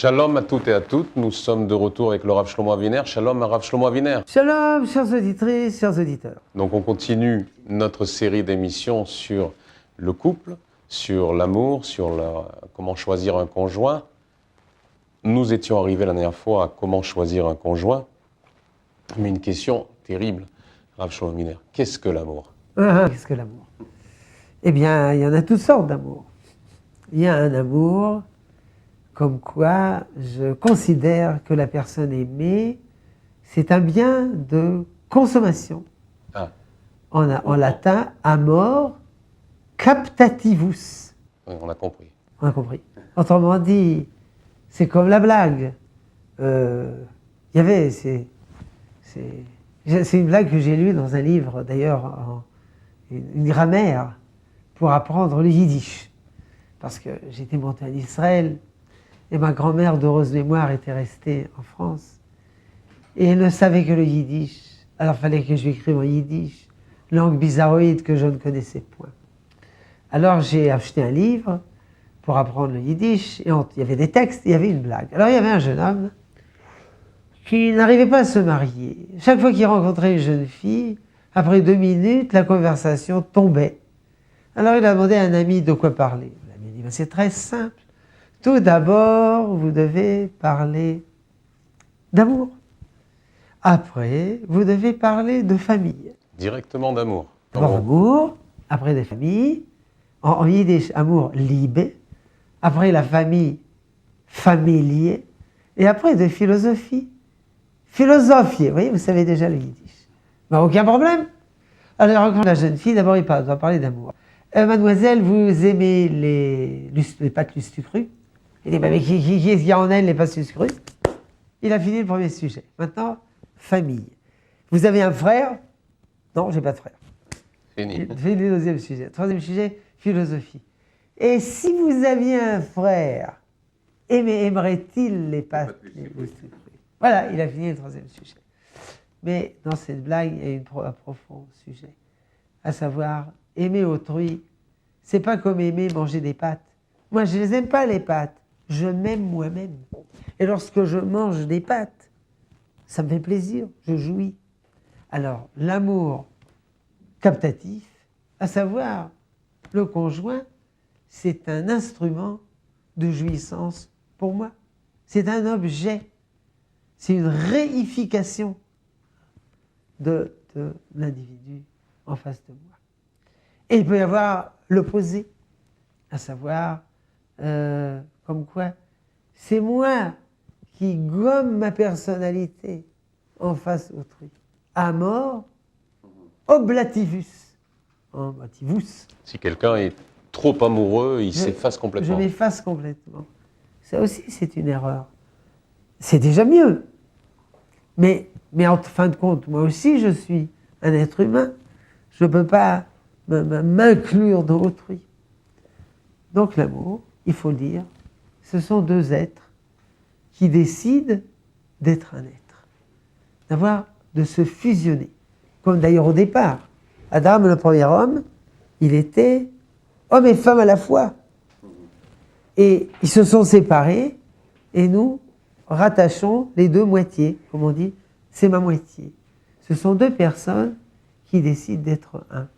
Shalom à toutes et à toutes, nous sommes de retour avec le Rav Shlomo Aviner. Shalom à Rav Shlomo Aviner. Shalom, chers auditrices, chers auditeurs. Donc on continue notre série d'émissions sur le couple, sur l'amour, sur comment choisir un conjoint. Nous étions arrivés la dernière fois à comment choisir un conjoint, mais une question terrible, Rav Shlomo Aviner. Qu'est-ce que l'amour? Qu'est-ce que l'amour? Eh bien, il y en a toutes sortes d'amour. Il y a un amour comme quoi je considère que la personne aimée, c'est un bien de consommation. En latin, amor captativus. Oui, on a compris. On a compris. Autrement dit, c'est comme la blague. C'est une blague que j'ai lue dans un livre, d'ailleurs, une grammaire, pour apprendre le yiddish. Parce que j'étais monté en Israël, et ma grand-mère d'heureuse mémoire était restée en France. Et elle ne savait que le yiddish. Alors il fallait que je lui écrive en yiddish, langue bizarroïde que je ne connaissais point. Alors j'ai acheté un livre pour apprendre le yiddish, et il y avait des textes, il y avait une blague. Alors il y avait un jeune homme qui n'arrivait pas à se marier. Chaque fois qu'il rencontrait une jeune fille, après 2 minutes, la conversation tombait. Alors il a demandé à un ami de quoi parler. L'ami a dit, c'est très simple. Tout d'abord, vous devez parler d'amour. Après, vous devez parler de famille. Directement d'amour. D'abord amour, après des familles. En yiddish, amour, liebe. Après la famille, familier. Et après de philosophie. Philosophier, vous voyez, vous savez déjà le yiddish. Ben, aucun problème. Alors, quand la jeune fille, d'abord, il doit parler d'amour. Mademoiselle, vous aimez les pâtes lustucrues? Il dit, mais qui est-ce qu'il y a en elle, les pâtes lustucrues? Il a fini le premier sujet. Maintenant, famille. Vous avez un frère? Non, j'ai pas de frère. Fini. Fini le deuxième sujet. Troisième sujet, philosophie. Et si vous aviez un frère, aimerait-il les pâtes lustucrues? Voilà, il a fini le troisième sujet. Mais dans cette blague, il y a un profond sujet. À savoir, aimer autrui, c'est pas comme aimer manger des pâtes. Moi, je les aime pas, les pâtes. Je m'aime moi-même. Et lorsque je mange des pâtes, ça me fait plaisir, je jouis. Alors, l'amour captatif, à savoir, le conjoint, c'est un instrument de jouissance pour moi. C'est un objet. C'est une réification de l'individu en face de moi. Et il peut y avoir l'opposé, à savoir, comme quoi, c'est moi qui gomme ma personnalité en face autrui. Amor oblativus. Oblativus. Si quelqu'un est trop amoureux, il s'efface complètement. Je m'efface complètement. Ça aussi, c'est une erreur. C'est déjà mieux. Mais en fin de compte, moi aussi, je suis un être humain. Je ne peux pas m'inclure dans autrui. Donc l'amour, il faut le dire, ce sont 2 êtres qui décident d'être un être, de se fusionner. Comme d'ailleurs au départ, Adam, le premier homme, il était homme et femme à la fois. Et ils se sont séparés, et nous rattachons les 2 moitiés, comme on dit, c'est ma moitié. Ce sont 2 personnes qui décident d'être un.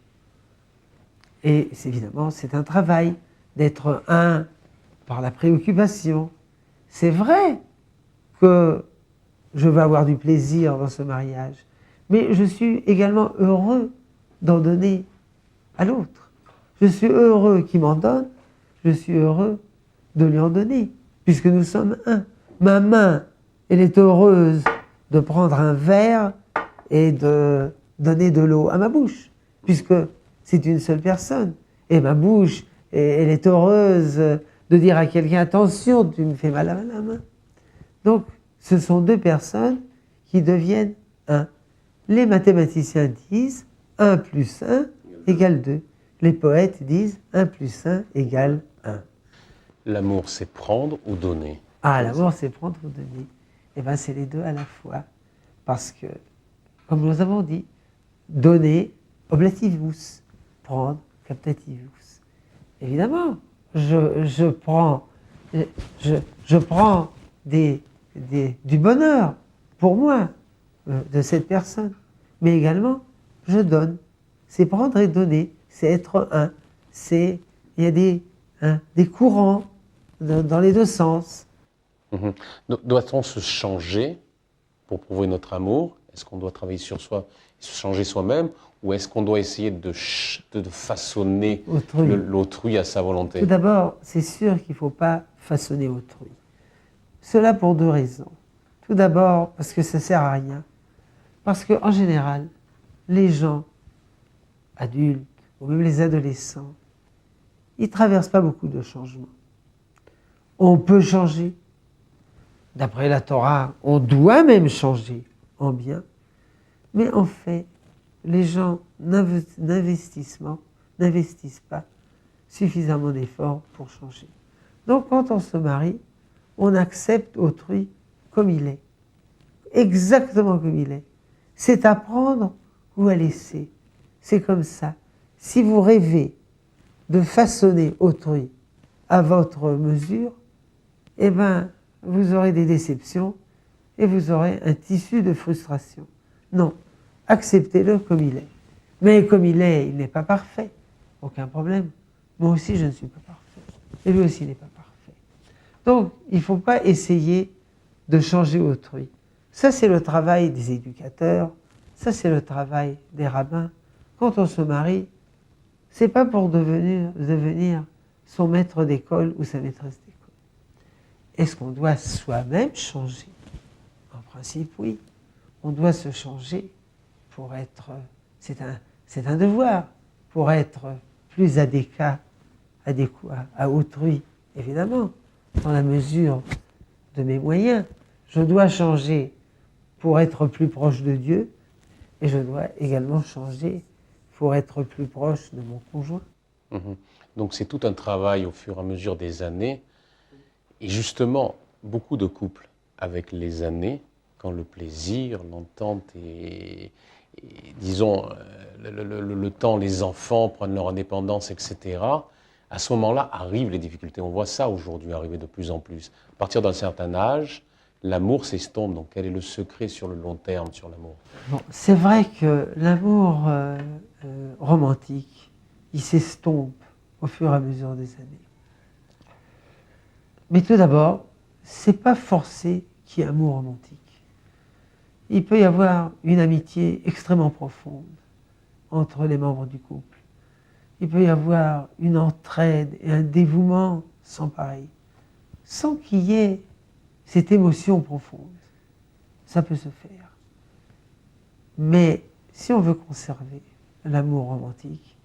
Et évidemment, c'est un travail d'être un par la préoccupation. C'est vrai que je veux avoir du plaisir dans ce mariage, mais je suis également heureux d'en donner à l'autre. Je suis heureux qu'il m'en donne, je suis heureux de lui en donner, puisque nous sommes un. Ma main, elle est heureuse de prendre un verre et de donner de l'eau à ma bouche, puisque c'est une seule personne. Et ma bouche, elle est heureuse de dire à quelqu'un, attention, tu me fais mal à la main. Donc, ce sont 2 personnes qui deviennent un. Les mathématiciens disent 1 plus 1 égale 2. Les poètes disent 1 plus 1 égale 1. L'amour, c'est prendre ou donner? L'amour, c'est prendre ou donner. Eh bien, c'est les 2 à la fois. Parce que, comme nous avons dit, donner, oblativus, prendre, captativus. Évidemment, je prends du bonheur pour moi de cette personne. Mais également, je donne. C'est prendre et donner, c'est être un. Il y a des courants dans les deux sens. Doit-on se changer pour prouver notre amour? Est-ce qu'on doit travailler sur soi, se changer soi-même, ou est-ce qu'on doit essayer de façonner l'autrui à sa volonté? Tout d'abord, c'est sûr qu'il ne faut pas façonner autrui. Cela pour deux raisons. Tout d'abord, parce que ça ne sert à rien. Parce qu'en général, les gens, adultes, ou même les adolescents, ils ne traversent pas beaucoup de changements. On peut changer. D'après la Torah, on doit même changer en bien. Mais en fait, les gens n'investissent pas suffisamment d'efforts pour changer. Donc quand on se marie, on accepte autrui comme il est. Exactement comme il est. C'est à prendre ou à laisser. C'est comme ça. Si vous rêvez de façonner autrui à votre mesure, eh bien, vous aurez des déceptions et vous aurez un tissu de frustration. Non, acceptez-le comme il est. Mais comme il n'est pas parfait. Aucun problème. Moi aussi, je ne suis pas parfait. Et lui aussi n'est pas parfait. Donc, il ne faut pas essayer de changer autrui. Ça, c'est le travail des éducateurs. Ça, c'est le travail des rabbins. Quand on se marie, ce n'est pas pour devenir son maître d'école ou sa maîtresse d'école. Est-ce qu'on doit soi-même changer? En principe, oui. On doit se changer pour être... C'est un devoir, pour être plus adéquat à autrui, évidemment, dans la mesure de mes moyens. Je dois changer pour être plus proche de Dieu, et je dois également changer pour être plus proche de mon conjoint. Donc c'est tout un travail au fur et à mesure des années. Et justement, beaucoup de couples, avec les années, quand le plaisir, l'entente et disons, le temps, les enfants prennent leur indépendance, etc., à ce moment-là arrivent les difficultés. On voit ça aujourd'hui arriver de plus en plus. À partir d'un certain âge, l'amour s'estompe. Donc quel est le secret sur le long terme sur l'amour? Bon, c'est vrai que l'amour romantique, il s'estompe au fur et à mesure des années. Mais tout d'abord, ce n'est pas forcé qu'il y ait un amour romantique. Il peut y avoir une amitié extrêmement profonde entre les membres du couple. Il peut y avoir une entraide et un dévouement sans pareil, sans qu'il y ait cette émotion profonde. Ça peut se faire. Mais si on veut conserver l'amour romantique,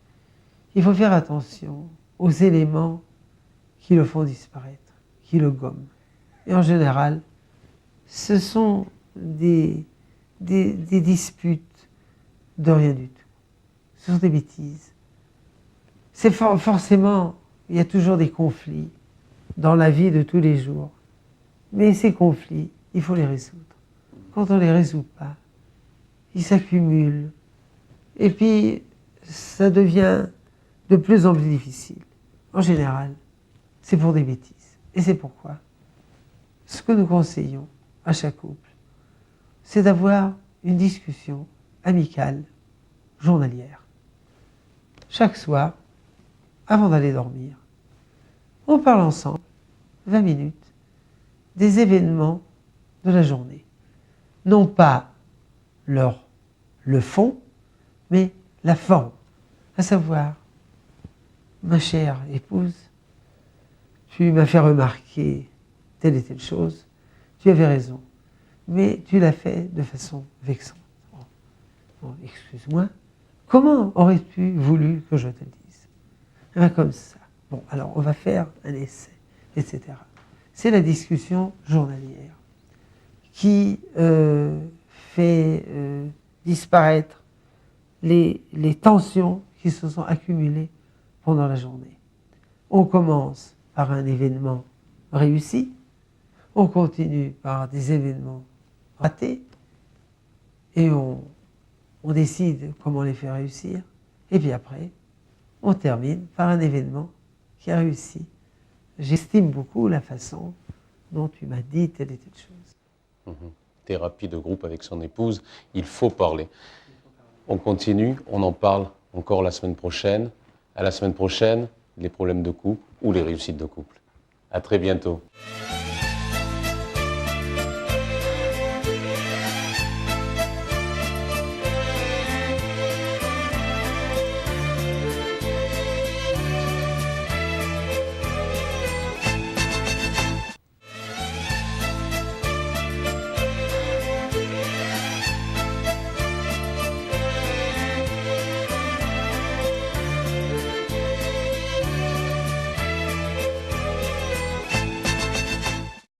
il faut faire attention aux éléments qui le font disparaître, qui le gomment. Et en général, ce sont des disputes de rien du tout. Ce sont des bêtises. C'est forcément, il y a toujours des conflits dans la vie de tous les jours. Mais ces conflits, il faut les résoudre. Quand on ne les résout pas, ils s'accumulent. Et puis, ça devient de plus en plus difficile. En général, c'est pour des bêtises. Et c'est pourquoi ce que nous conseillons à chaque couple, c'est d'avoir une discussion amicale, journalière. Chaque soir, avant d'aller dormir, on parle ensemble, 20 minutes, des événements de la journée. Non pas le fond, mais la forme. À savoir, ma chère épouse, tu m'as fait remarquer telle et telle chose, tu avais raison, mais tu l'as fait de façon vexante. Bon, excuse-moi, comment aurais-tu voulu que je te le dise? Eh bien, comme ça. Bon, alors on va faire un essai, etc. C'est la discussion journalière qui fait disparaître les tensions qui se sont accumulées pendant la journée. On commence par un événement réussi, on continue par des événements ratés, et on décide comment les faire réussir, et puis après, on termine par un événement qui a réussi. J'estime beaucoup la façon non, tu m'as dit telle et telle chose. Thérapie de groupe avec son épouse, il faut parler. On continue, on en parle encore la semaine prochaine. À la semaine prochaine, les problèmes de couple ou les réussites de couple. À très bientôt.